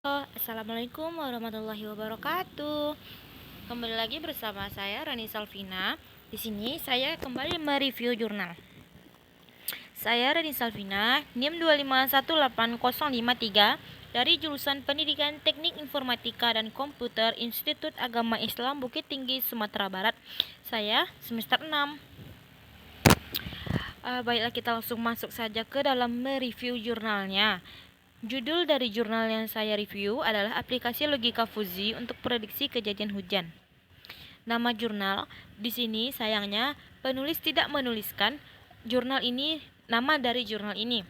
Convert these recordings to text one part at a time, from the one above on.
Assalamualaikum warahmatullahi wabarakatuh. Kembali lagi bersama saya Rani Salvina. Di sini saya kembali mereview jurnal. Saya Rani Salvina, NIM 2518053 dari jurusan Pendidikan Teknik Informatika dan Komputer Institut Agama Islam Bukit Tinggi, Sumatera Barat. Saya semester 6. Baiklah, kita langsung masuk saja ke dalam mereview jurnalnya. Judul dari jurnal yang saya review adalah aplikasi logika fuzzy untuk prediksi kejadian hujan. Nama jurnal di sini sayangnya penulis tidak menuliskan nama dari jurnal ini.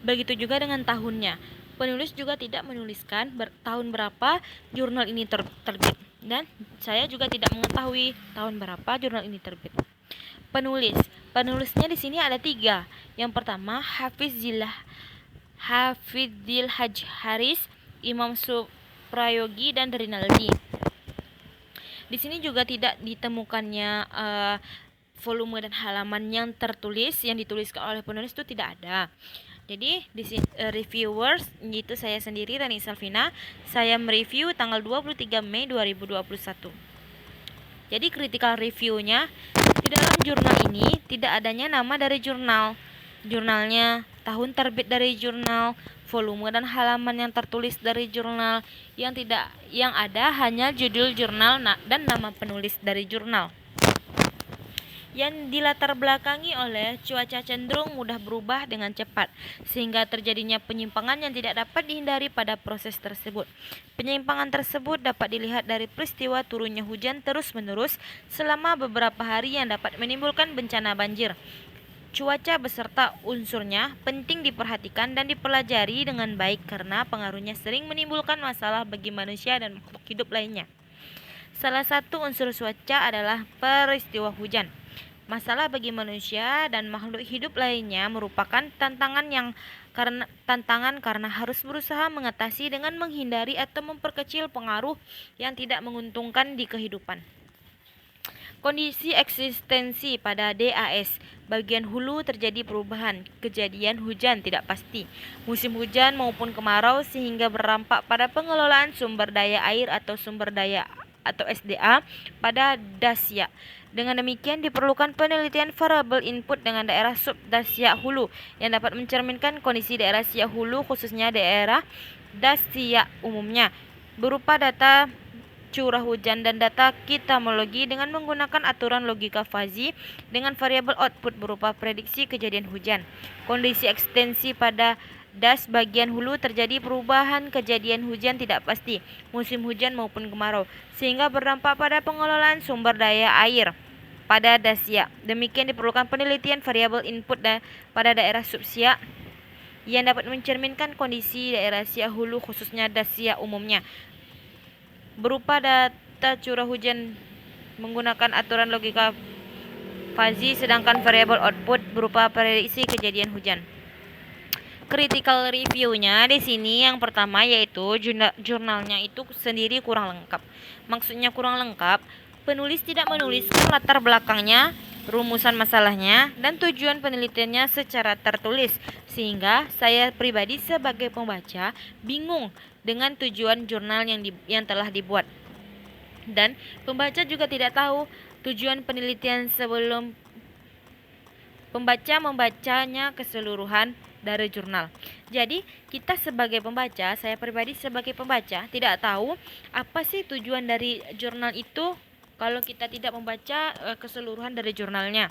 Begitu juga dengan tahunnya. Penulis juga tidak menuliskan tahun berapa jurnal ini terbit, dan saya juga tidak mengetahui tahun berapa jurnal ini terbit. Penulisnya di sini ada 3. Yang pertama Hafidil Haj Haris, Imam Suprayogi, dan Rinaldi. Di sini juga tidak ditemukannya volume dan halaman yang dituliskan oleh penulis itu tidak ada. Jadi di reviewers itu saya sendiri, Rani Salvina. Saya mereview tanggal 23 Mei 2021. Jadi critical reviewnya, di dalam jurnal ini tidak adanya nama dari jurnalnya, tahun terbit dari jurnal, volume dan halaman yang tertulis dari jurnal. Yang ada hanya judul jurnal dan nama penulis dari jurnal, yang dilatar belakangi oleh cuaca cenderung mudah berubah dengan cepat, sehingga terjadinya penyimpangan yang tidak dapat dihindari pada proses tersebut. Penyimpangan tersebut dapat dilihat dari peristiwa turunnya hujan terus-menerus selama beberapa hari yang dapat menimbulkan bencana banjir. Cuaca beserta unsurnya penting diperhatikan dan dipelajari dengan baik karena pengaruhnya sering menimbulkan masalah bagi manusia dan makhluk hidup lainnya. Salah satu unsur cuaca adalah peristiwa hujan. Masalah bagi manusia dan makhluk hidup lainnya merupakan tantangan karena harus berusaha mengatasi dengan menghindari atau memperkecil pengaruh yang tidak menguntungkan di kehidupan. Kondisi eksistensi pada DAS bagian hulu terjadi perubahan, kejadian hujan tidak pasti, musim hujan maupun kemarau, sehingga berdampak pada pengelolaan sumber daya air atau sumber daya atau SDA pada dasya. Dengan demikian diperlukan penelitian variabel input dengan daerah subdasya hulu yang dapat mencerminkan kondisi daerah dasya hulu, khususnya daerah dasya umumnya, berupa data curah hujan dan data kitamologi dengan menggunakan aturan logika fuzzy dengan variabel output berupa prediksi kejadian hujan. Kondisi ekstensi pada das bagian hulu terjadi perubahan kejadian hujan tidak pasti, musim hujan maupun kemarau, sehingga berdampak pada pengelolaan sumber daya air pada dasya. Demikian diperlukan penelitian variabel input pada daerah subsya yang dapat mencerminkan kondisi daerah dasya hulu, khususnya dasya umumnya, berupa data curah hujan menggunakan aturan logika fuzzy, sedangkan variabel output berupa prediksi kejadian hujan. Critical review-nya di sini yang pertama yaitu jurnalnya itu sendiri kurang lengkap. Maksudnya kurang lengkap, penulis tidak menuliskan latar belakangnya, rumusan masalahnya, dan tujuan penelitiannya secara tertulis, sehingga saya pribadi sebagai pembaca bingung dengan tujuan jurnal yang telah dibuat, dan pembaca juga tidak tahu tujuan penelitian sebelum pembaca membacanya keseluruhan dari jurnal. Jadi kita sebagai pembaca, saya pribadi sebagai pembaca tidak tahu apa sih tujuan dari jurnal itu kalau kita tidak membaca keseluruhan dari jurnalnya.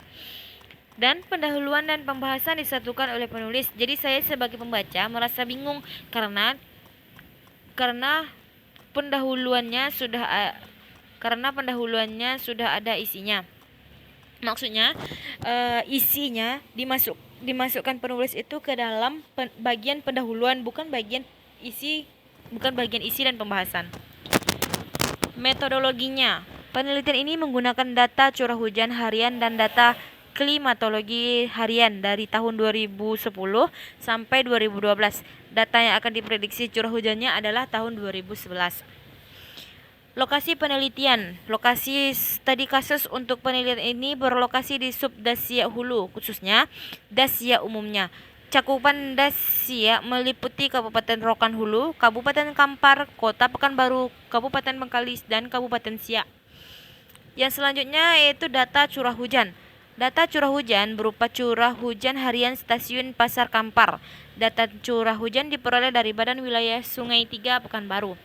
Dan pendahuluan dan pembahasan disatukan oleh penulis. Jadi saya sebagai pembaca merasa bingung karena pendahuluannya sudah ada isinya. Maksudnya isinya dimasukkan penulis itu ke dalam bagian pendahuluan, bukan bagian isi dan pembahasan. Metodologinya, penelitian ini menggunakan data curah hujan harian dan data klimatologi harian dari tahun 2010 sampai 2012. Data yang akan diprediksi curah hujannya adalah tahun 2011. Lokasi penelitian. Lokasi studi kasus untuk penelitian ini berlokasi di subdasya hulu, khususnya dasya umumnya. Cakupan Dasia meliputi Kabupaten Rokan Hulu, Kabupaten Kampar, Kota Pekanbaru, Kabupaten Bengkalis, dan Kabupaten Siak. Yang selanjutnya yaitu data curah hujan. Data curah hujan berupa curah hujan harian stasiun Pasar Kampar. Data curah hujan diperoleh dari Badan Wilayah Sungai Tiga Pekanbaru.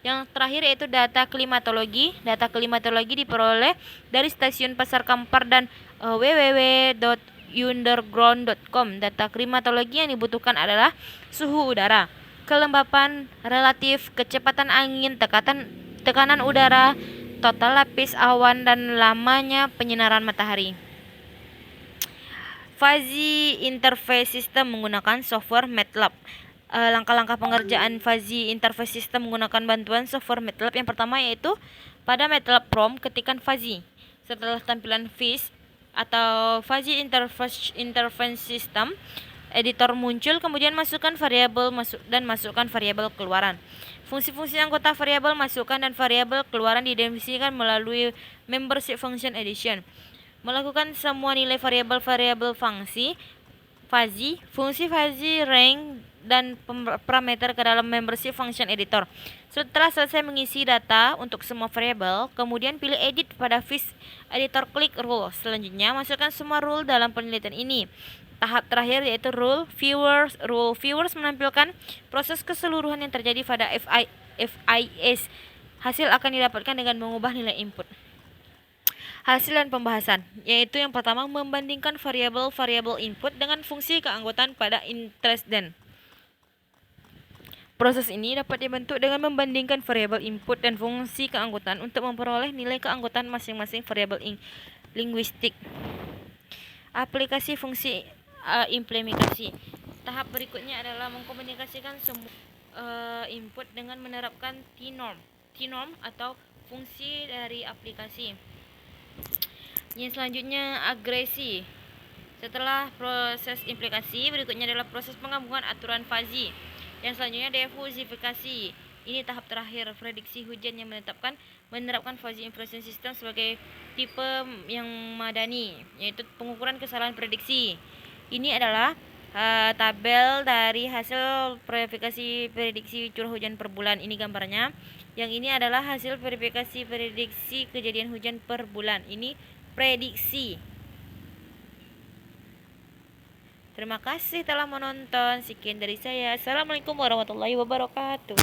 Yang terakhir yaitu data klimatologi. Data klimatologi diperoleh dari stasiun Pasar Kampar dan www.underground.com. Data klimatologi yang dibutuhkan adalah suhu udara, kelembapan relatif, kecepatan angin, tekanan udara, total lapis awan, dan lamanya penyinaran matahari. Fuzzy Interface System menggunakan software MATLAB. Langkah-langkah pengerjaan Fuzzy Interface System menggunakan bantuan software MATLAB. Yang pertama yaitu pada MATLAB prompt ketikkan fuzzy. Setelah tampilan FIS atau Fuzzy Interface System editor muncul, kemudian masukkan variabel dan masukkan variabel keluaran. Fungsi-fungsi anggota variabel masukkan dan variabel keluaran didefinisikan melalui membership function addition. Melakukan semua nilai variabel fungsi fuzzy, range, dan parameter ke dalam membership function editor. Setelah selesai mengisi data untuk semua variabel, kemudian pilih edit pada FIS editor, klik rule. Selanjutnya masukkan semua rule dalam penelitian ini. Tahap terakhir yaitu rule viewers. Rule viewers menampilkan proses keseluruhan yang terjadi pada FIS. Hasil akan didapatkan dengan mengubah nilai input. Hasil dan pembahasan, yaitu yang pertama membandingkan variabel input dengan fungsi keanggotaan pada InteresDen. Proses ini dapat dibentuk dengan membandingkan variabel input dan fungsi keanggotaan untuk memperoleh nilai keanggotaan masing-masing variabel linguistik. Aplikasi fungsi implementasi. Tahap berikutnya adalah mengkomunikasikan semua input dengan menerapkan T-norm atau fungsi dari aplikasi. Yang selanjutnya agresi. Setelah proses implikasi, berikutnya adalah proses penggabungan aturan fuzzy. Yang selanjutnya diffusifikasi. Ini tahap terakhir prediksi hujan yang menerapkan fuzzy information system sebagai tipe yang madani, yaitu pengukuran kesalahan prediksi. Ini adalah tabel dari hasil verifikasi prediksi curah hujan per bulan. Ini gambarnya. Yang ini adalah hasil verifikasi prediksi kejadian hujan per bulan. Ini prediksi. Terima kasih telah menonton. Sekian dari saya. Assalamualaikum warahmatullahi wabarakatuh.